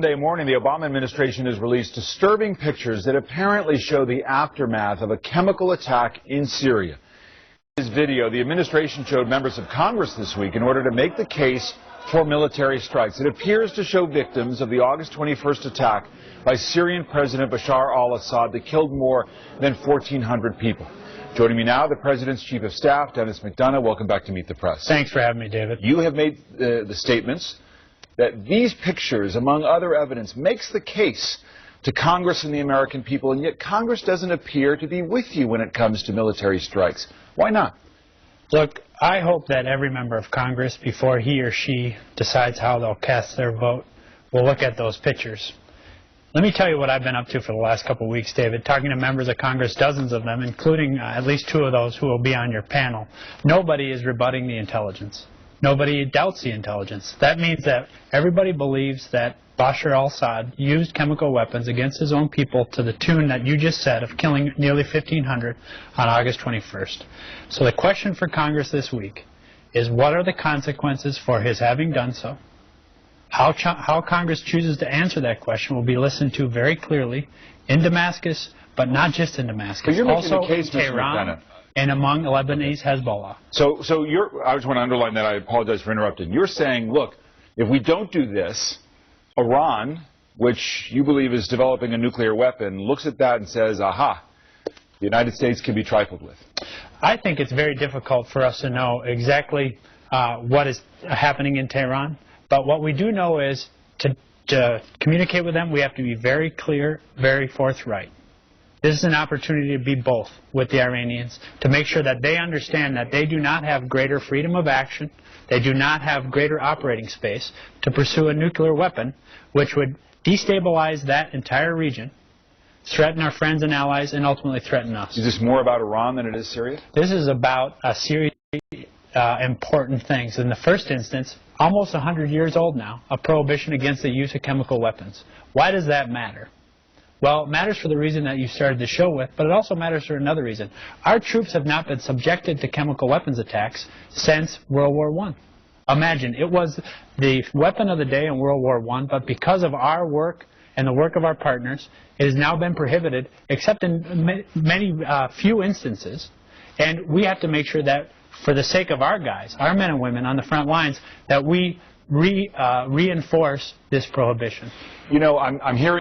Monday morning, the Obama administration has released disturbing pictures that apparently show the aftermath of a chemical attack in Syria. In this video, the administration showed members of Congress this week in order to make the case for military strikes. It appears to show victims of the August 21st attack by Syrian President Bashar al-Assad that killed more than 1,400 people. Joining me now, the President's Chief of Staff, Denis McDonough. Welcome back to Meet the Press. Thanks for having me, David. You have made the statements that these pictures, among other evidence, makes the case to Congress and the American people, and yet Congress doesn't appear to be with you when it comes to military strikes. Why not? Look, I hope that every member of Congress, before he or she decides how they'll cast their vote, will look at those pictures. Let me tell you what I've been up to for the last couple of weeks, David, talking to members of Congress, dozens of them, including at least two of those who will be on your panel. Nobody is rebutting the intelligence. Nobody doubts the intelligence. That means that everybody believes that Bashar al-Assad used chemical weapons against his own people to the tune that you just said of killing nearly 1,500 on August 21st. So the question for Congress this week is, what are the consequences for his having done so? How Congress chooses to answer that question will be listened to very clearly in Damascus, but not just in Damascus, also in Tehran and among Lebanese Hezbollah. So I just want to underline that. I apologize for interrupting. You're saying, look, if we don't do this, Iran, which you believe is developing a nuclear weapon, looks at that and says, aha, the United States can be trifled with. I think it's very difficult for us to know exactly what is happening in Tehran. But what we do know is to communicate with them, we have to be very clear, very forthright. This is an opportunity to be both with the Iranians, to make sure that they understand that they do not have greater freedom of action, they do not have greater operating space to pursue a nuclear weapon, which would destabilize that entire region, threaten our friends and allies, and ultimately threaten us. Is this more about Iran than it is Syria? This is about a series of important things. In the first instance, almost 100 years old now, a prohibition against the use of chemical weapons. Why does that matter? Well, it matters for the reason that you started the show with, but it also matters for another reason. Our troops have not been subjected to chemical weapons attacks since World War I. Imagine, it was the weapon of the day in World War I, but because of our work and the work of our partners, it has now been prohibited, except in few instances. And we have to make sure that, for the sake of our guys, our men and women on the front lines, that we reinforce this prohibition. You know, I'm hearing